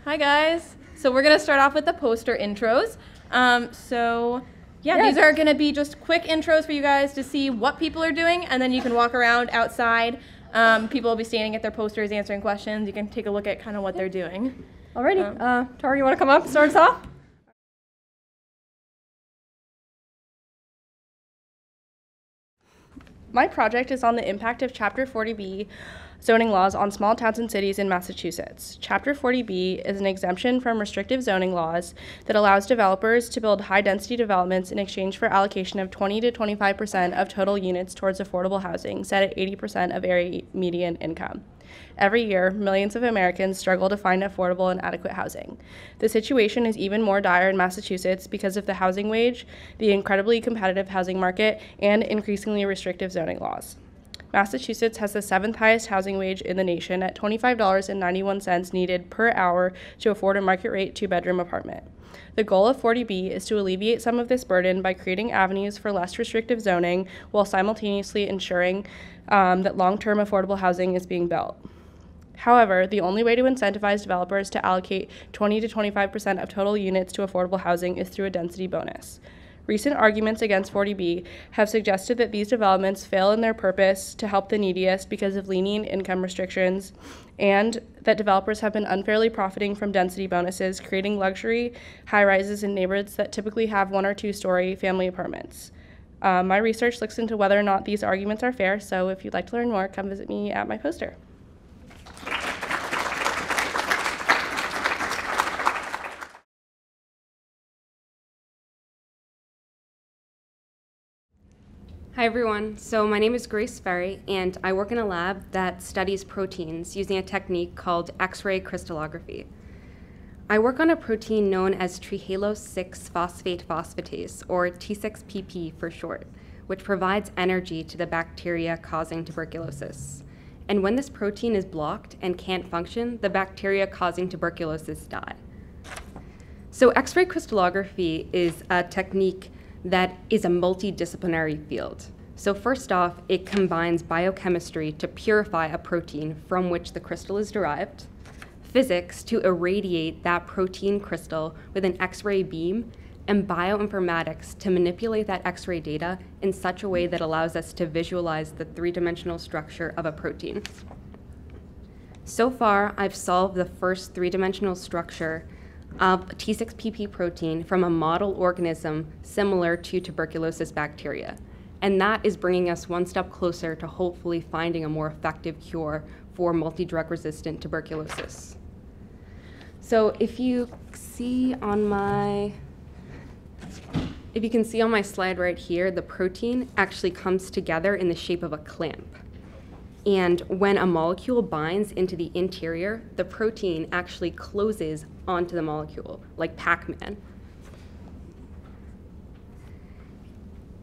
Hi guys. So we're gonna start off with the poster intros. These are gonna be just quick intros for you guys to see what people are doing, and then you can walk around outside. People will be standing at their posters answering questions. You can take a look at kind of what they're doing. Alrighty, Tara, you want to come up, start us off? My project is on the impact of Chapter 40B zoning laws on small towns and cities in Massachusetts. Chapter 40B is an exemption from restrictive zoning laws that allows developers to build high-density developments in exchange for allocation of 20 to 25% of total units towards affordable housing, set at 80% of area median income. Every year, millions of Americans struggle to find affordable and adequate housing. The situation is even more dire in Massachusetts because of the housing wage, the incredibly competitive housing market, and increasingly restrictive zoning laws. Massachusetts has the 7th highest housing wage in the nation at $25.91 needed per hour to afford a market rate 2-bedroom apartment. The goal of 40B is to alleviate some of this burden by creating avenues for less restrictive zoning while simultaneously ensuring that long-term affordable housing is being built. However, the only way to incentivize developers to allocate 20 to 25% of total units to affordable housing is through a density bonus. Recent arguments against 40B have suggested that these developments fail in their purpose to help the neediest because of lenient income restrictions, and that developers have been unfairly profiting from density bonuses, creating luxury high-rises in neighborhoods that typically have 1 or 2-story family apartments. My research looks into whether or not these arguments are fair, so if you'd like to learn more, come visit me at my poster. Hi everyone, so my name is Grace Ferry and I work in a lab that studies proteins using a technique called X-ray crystallography. I work on a protein known as trehalose-6-phosphate phosphatase, or T6PP for short, which provides energy to the bacteria causing tuberculosis. And when this protein is blocked and can't function, the bacteria causing tuberculosis die. So X-ray crystallography is a technique that is a multidisciplinary field. So first off, it combines biochemistry to purify a protein from which the crystal is derived, physics to irradiate that protein crystal with an X-ray beam, and bioinformatics to manipulate that X-ray data in such a way that allows us to visualize the 3-dimensional structure of a protein. So far, I've solved the first 3-dimensional structure of T6PP protein from a model organism similar to tuberculosis bacteria. And that is bringing us one step closer to hopefully finding a more effective cure for multi-drug resistant tuberculosis. So if you can see on my slide right here, the protein actually comes together in the shape of a clamp. And when a molecule binds into the interior, the protein actually closes onto the molecule, like Pac-Man.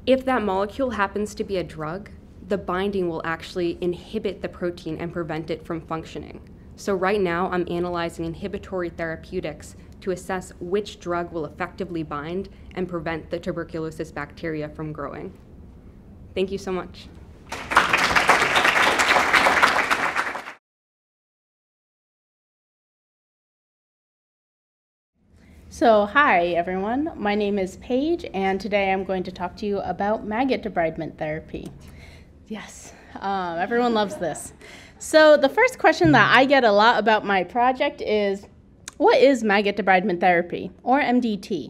If that molecule happens to be a drug, the binding will actually inhibit the protein and prevent it from functioning. So right now, I'm analyzing inhibitory therapeutics to assess which drug will effectively bind and prevent the tuberculosis bacteria from growing. Thank you so much. So hi everyone, my name is Paige and today I'm going to talk to you about maggot debridement therapy. Yes, everyone loves this. So the first question that I get a lot about my project is, what is maggot debridement therapy, or MDT?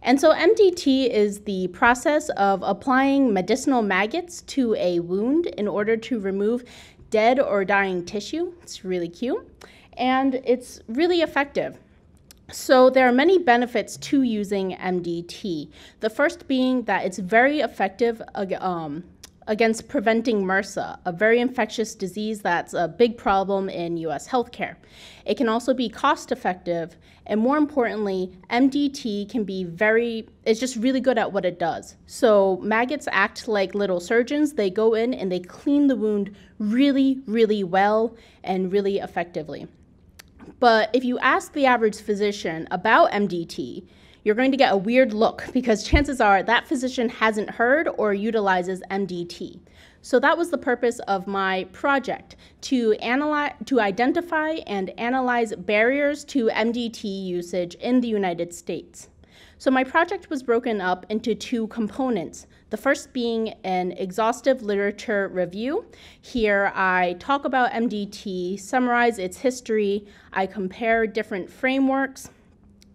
And so MDT is the process of applying medicinal maggots to a wound in order to remove dead or dying tissue. It's really cute, and it's really effective. So there are many benefits to using MDT. The first being that it's very effective against preventing MRSA, a very infectious disease that's a big problem in US healthcare. It can also be cost effective, and more importantly, MDT can be it's just really good at what it does. So maggots act like little surgeons. They go in and they clean the wound really, really well and really effectively. But if you ask the average physician about MDT, you're going to get a weird look because chances are that physician hasn't heard or utilizes MDT. So that was the purpose of my project, to identify and analyze barriers to MDT usage in the United States. So my project was broken up into two components. The first being an exhaustive literature review. Here I talk about MDT, summarize its history, I compare different frameworks,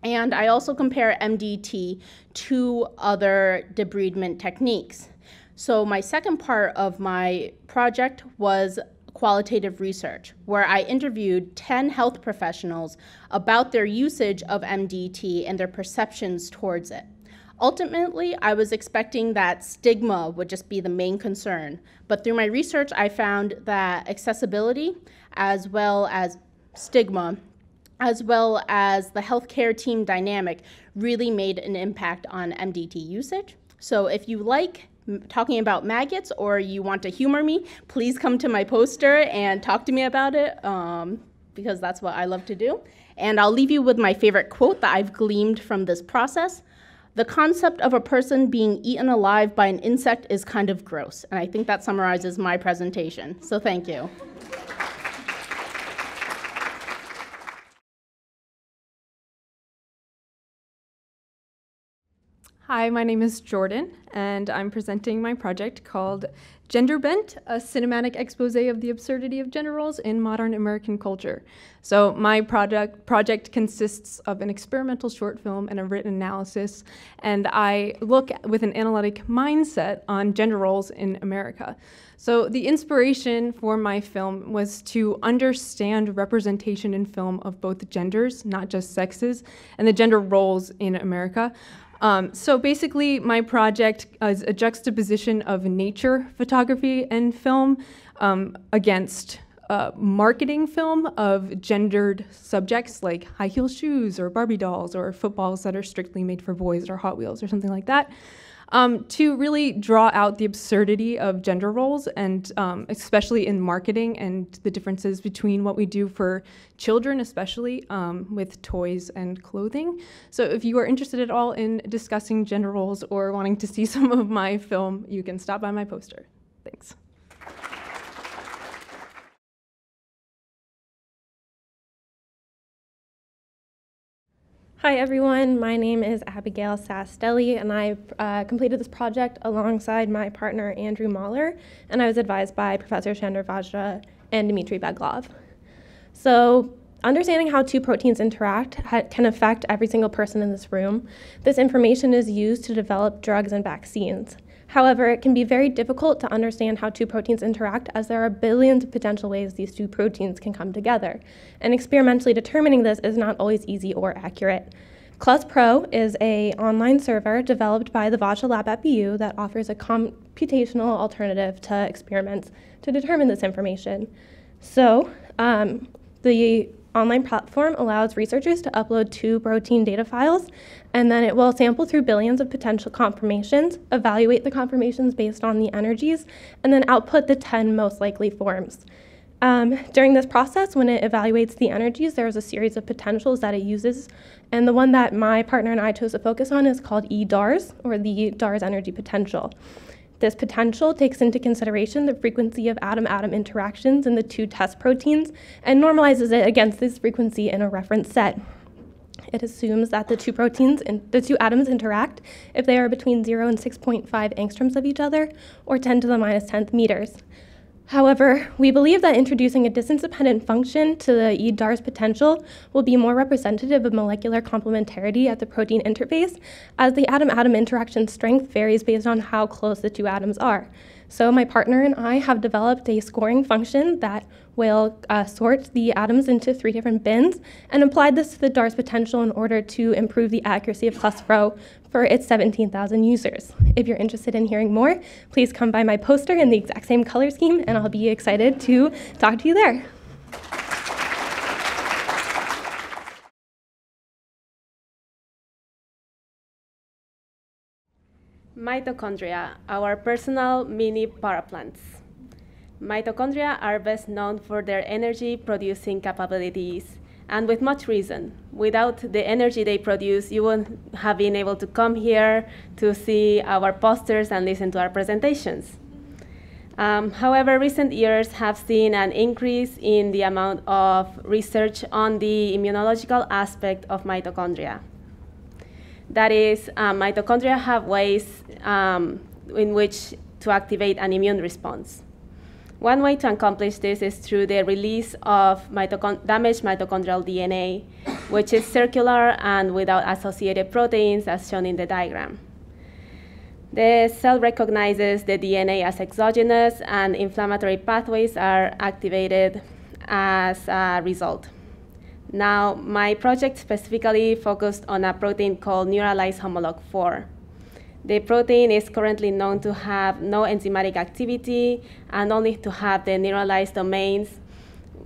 and I also compare MDT to other debridement techniques. So my second part of my project was qualitative research, where I interviewed 10 health professionals about their usage of MDT and their perceptions towards it. Ultimately, I was expecting that stigma would just be the main concern, but through my research, I found that accessibility, as well as stigma, as well as the healthcare team dynamic, really made an impact on MDT usage. So if you like talking about maggots or you want to humor me, please come to my poster and talk to me about it, because that's what I love to do. And I'll leave you with my favorite quote that I've gleaned from this process. The concept of a person being eaten alive by an insect is kind of gross. And I think that summarizes my presentation. So thank you. Hi, my name is Jordan, and I'm presenting my project called Gender Bent, a cinematic expose of the absurdity of gender roles in modern American culture. So my project consists of an experimental short film and a written analysis, and I look with an analytic mindset on gender roles in America. So the inspiration for my film was to understand representation in film of both genders, not just sexes, and the gender roles in America. So basically, my project is a juxtaposition of nature photography and film against marketing film of gendered subjects like high heel shoes or Barbie dolls or footballs that are strictly made for boys or Hot Wheels or something like that. To really draw out the absurdity of gender roles, and especially in marketing and the differences between what we do for children, especially with toys and clothing. So if you are interested at all in discussing gender roles or wanting to see some of my film, you can stop by my poster. Thanks. Hi everyone, my name is Abigail Sastelli, and I completed this project alongside my partner Andrew Mahler, and I was advised by Professor Chandra Vajra and Dmitry Beglov. So understanding how two proteins interact can affect every single person in this room. This information is used to develop drugs and vaccines. However, it can be very difficult to understand how two proteins interact, as there are billions of potential ways these two proteins can come together. And experimentally determining this is not always easy or accurate. ClusPro is an online server developed by the Vajra Lab at BU that offers a computational alternative to experiments to determine this information. So the online platform allows researchers to upload 2 protein data files, and then it will sample through billions of potential conformations, evaluate the conformations based on the energies, and then output the 10 most likely forms. During this process, when it evaluates the energies, there's a series of potentials that it uses, and the one that my partner and I chose to focus on is called eDARS, or the DARS energy potential. This potential takes into consideration the frequency of atom-atom interactions in the 2 test proteins and normalizes it against this frequency in a reference set. It assumes that the 2 proteins and the 2 atoms interact if they are between 0 and 6.5 angstroms of each other, or 10 to the minus 10th meters. However, we believe that introducing a distance-dependent function to the eDARS potential will be more representative of molecular complementarity at the protein interface, as the atom-atom interaction strength varies based on how close the 2 atoms are. So my partner and I have developed a scoring function that will sort the atoms into 3 different bins and applied this to the DARS potential in order to improve the accuracy of ClusPro for its 17,000 users. If you're interested in hearing more, please come by my poster in the exact same color scheme, and I'll be excited to talk to you there. Mitochondria, our personal mini paraplants. Mitochondria are best known for their energy-producing capabilities, and with much reason. Without the energy they produce, you wouldn't have been able to come here to see our posters and listen to our presentations. However, recent years have seen an increase in the amount of research on the immunological aspect of mitochondria. That is, mitochondria have ways in which to activate an immune response. One way to accomplish this is through the release of damaged mitochondrial DNA, which is circular and without associated proteins, as shown in the diagram. The cell recognizes the DNA as exogenous, and inflammatory pathways are activated as a result. Now, my project specifically focused on a protein called Neuralized Homolog 4. The protein is currently known to have no enzymatic activity and only to have the neuralized domains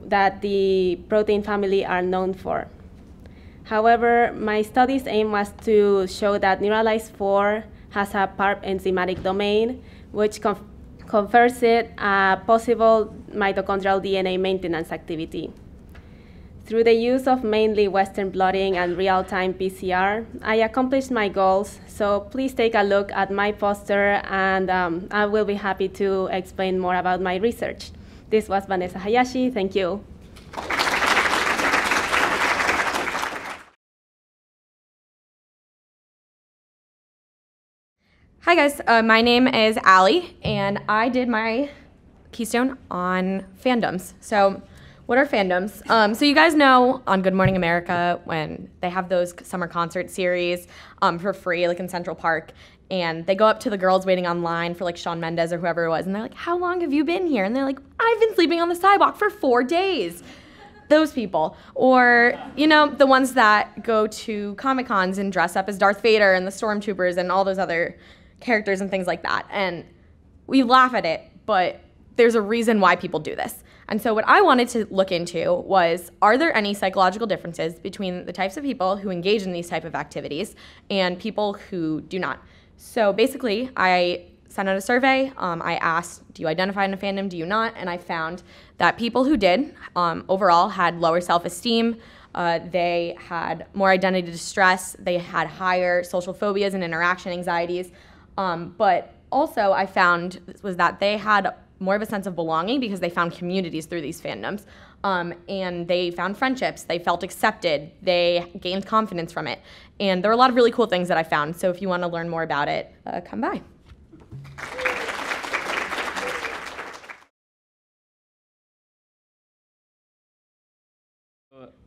that the protein family are known for. However, my study's aim was to show that Neuralized 4 has a PARP enzymatic domain, which confers it a possible mitochondrial DNA maintenance activity. Through the use of mainly Western blotting and real-time PCR, I accomplished my goals, so please take a look at my poster, and I will be happy to explain more about my research. This was Vanessa Hayashi. Thank you. Hi guys, my name is Allie, and I did my Keystone on fandoms. So what are fandoms? So you guys know on Good Morning America when they have those summer concert series for free, like in Central Park, and they go up to the girls waiting online for like Shawn Mendes or whoever it was, and they're like, how long have you been here? And they're like, I've been sleeping on the sidewalk for 4 days. Those people. Or, you know, the ones that go to Comic-Cons and dress up as Darth Vader and the Stormtroopers and all those other characters and things like that. And we laugh at it, but there's a reason why people do this. And so what I wanted to look into was, are there any psychological differences between the types of people who engage in these type of activities and people who do not? So basically, I sent out a survey. I asked, do you identify in a fandom, do you not? And I found that people who did overall had lower self-esteem, they had more identity distress, they had higher social phobias and interaction anxieties, but also I found was that they had more of a sense of belonging because they found communities through these fandoms, and they found friendships, they felt accepted, they gained confidence from it, and there are a lot of really cool things that I found, so if you want to learn more about it, come by.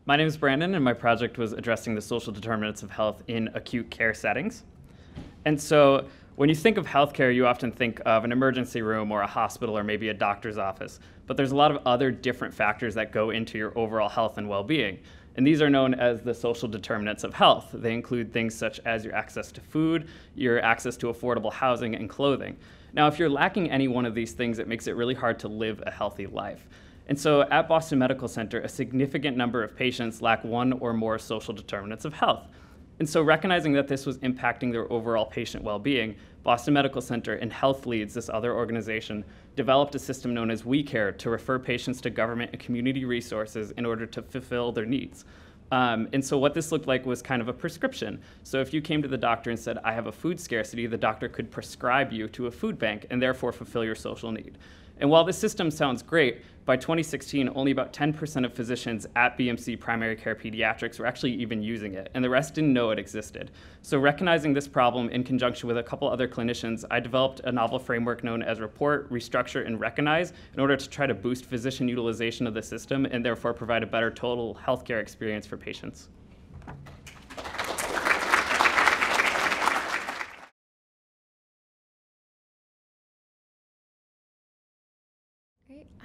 My name is Brandon, and my project was addressing the social determinants of health in acute care settings. And so when you think of healthcare, you often think of an emergency room or a hospital or maybe a doctor's office. But there's a lot of other different factors that go into your overall health and well-being. And these are known as the social determinants of health. They include things such as your access to food, your access to affordable housing and clothing. Now, if you're lacking any one of these things, it makes it really hard to live a healthy life. And so at Boston Medical Center, a significant number of patients lack one or more social determinants of health. And so recognizing that this was impacting their overall patient well-being, Boston Medical Center and Health Leads, this other organization, developed a system known as We Care to refer patients to government and community resources in order to fulfill their needs. And so what this looked like was kind of a prescription. So if you came to the doctor and said, I have a food scarcity, the doctor could prescribe you to a food bank and therefore fulfill your social need. And while this system sounds great, by 2016, only about 10% of physicians at BMC Primary Care Pediatrics were actually even using it, and the rest didn't know it existed. So recognizing this problem in conjunction with a couple other clinicians, I developed a novel framework known as Report, Restructure, and Recognize in order to try to boost physician utilization of the system and therefore provide a better total healthcare experience for patients.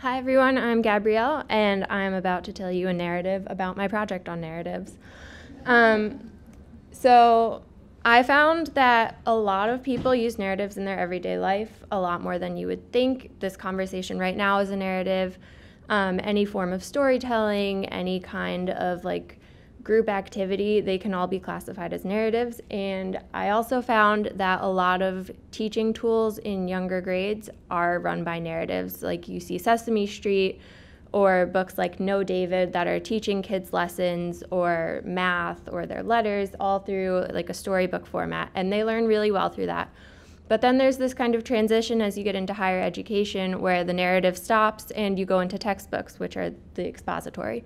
Hi everyone, I'm Gabrielle, and I'm about to tell you a narrative about my project on narratives. So I found that a lot of people use narratives in their everyday life, a lot more than you would think. This conversation right now is a narrative. Any form of storytelling, any kind of like group activity, they can all be classified as narratives. And I also found that a lot of teaching tools in younger grades are run by narratives. Like you see Sesame Street or books like Know David that are teaching kids lessons or math or their letters all through like a storybook format, and they learn really well through that. But then there's this kind of transition as you get into higher education where the narrative stops and you go into textbooks, which are the expository.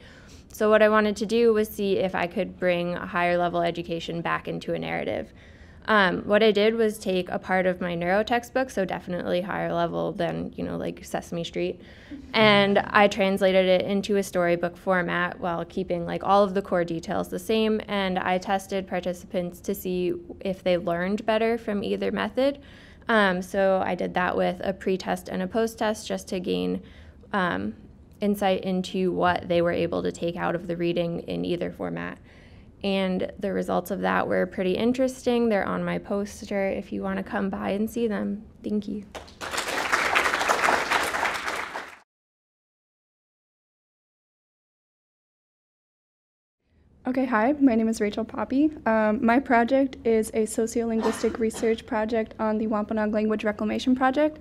So what I wanted to do was see if I could bring a higher level education back into a narrative. What I did was take a part of my neuro textbook, so definitely higher level than, like Sesame Street, and I translated it into a storybook format while keeping like all of the core details the same, and I tested participants to see if they learned better from either method. So I did that with a pre-test and a post-test just to gain insight into what they were able to take out of the reading in either format. And the results of that were pretty interesting. They're on my poster if you want to come by and see them. Thank you. Okay, hi, my name is Rachel Poppy. My project is a sociolinguistic research project on the Wampanoag Language Reclamation Project.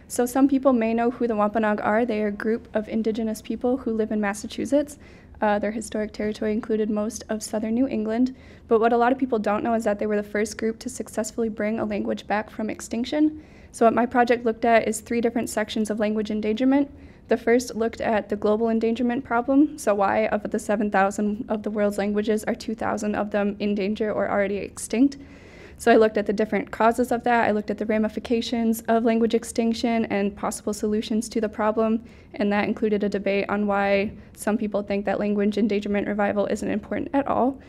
So some people may know who the Wampanoag are. They are a group of indigenous people who live in Massachusetts. Their historic territory included most of southern New England, but what a lot of people don't know is that they were the first group to successfully bring a language back from extinction. So what my project looked at is 3 different sections of language endangerment. The first looked at the global endangerment problem, so why of the 7,000 of the world's languages are 2,000 of them in danger or already extinct. So I looked at the different causes of that, I looked at the ramifications of language extinction and possible solutions to the problem, and that included a debate on why some people think that language endangerment revival isn't important at all.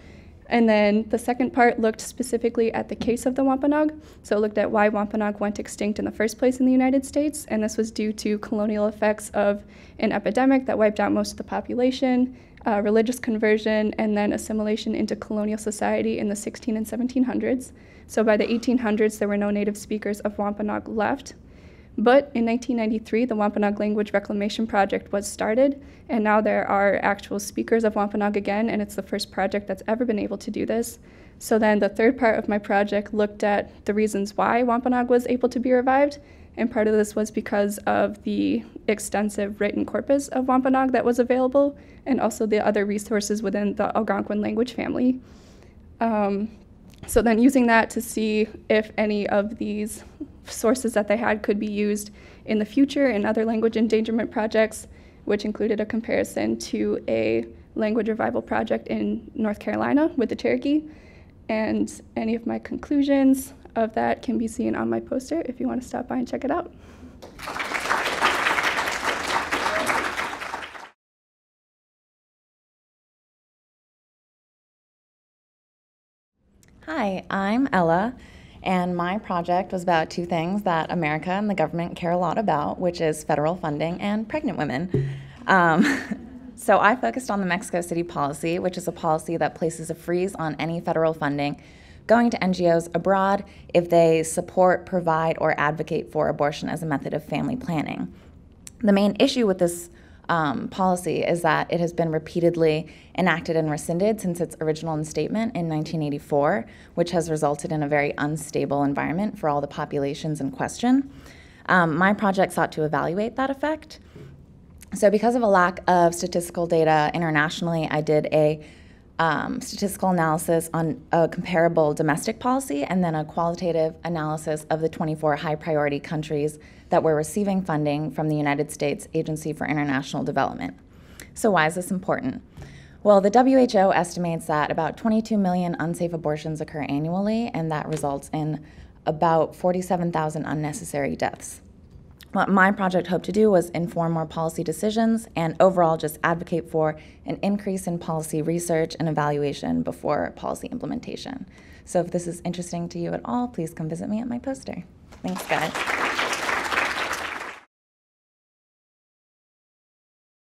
And then the second part looked specifically at the case of the Wampanoag. So it looked at why Wampanoag went extinct in the first place in the United States, and this was due to colonial effects of an epidemic that wiped out most of the population, religious conversion, and then assimilation into colonial society in the 1600s and 1700s. So by the 1800s, there were no native speakers of Wampanoag left. But in 1993, the Wampanoag Language Reclamation Project was started, and now there are actual speakers of Wampanoag again, and it's the first project that's ever been able to do this. So then the third part of my project looked at the reasons why Wampanoag was able to be revived, and part of this was because of the extensive written corpus of Wampanoag that was available, and also the other resources within the Algonquin language family. So then using that to see if any of these sources that they had could be used in the future in other language endangerment projects, which included a comparison to a language revival project in North Carolina with the Cherokee. And any of my conclusions of that can be seen on my poster if you want to stop by and check it out. Hi, I'm Ella, and my project was about 2 things that America and the government care a lot about, which is federal funding and pregnant women. So I focused on the Mexico City policy, which is a policy that places a freeze on any federal funding going to NGOs abroad if they support, provide, or advocate for abortion as a method of family planning. The main issue with this policy is that it has been repeatedly enacted and rescinded since its original instatement in 1984, which has resulted in a very unstable environment for all the populations in question. My project sought to evaluate that effect. So because of a lack of statistical data internationally, I did a statistical analysis on a comparable domestic policy and then a qualitative analysis of the 24 high-priority countries that were receiving funding from the United States Agency for International Development. So why is this important? Well, the WHO estimates that about 22 million unsafe abortions occur annually, and that results in about 47,000 unnecessary deaths. What my project hoped to do was inform more policy decisions and overall just advocate for an increase in policy research and evaluation before policy implementation. So if this is interesting to you at all, please come visit me at my poster. Thanks, guys.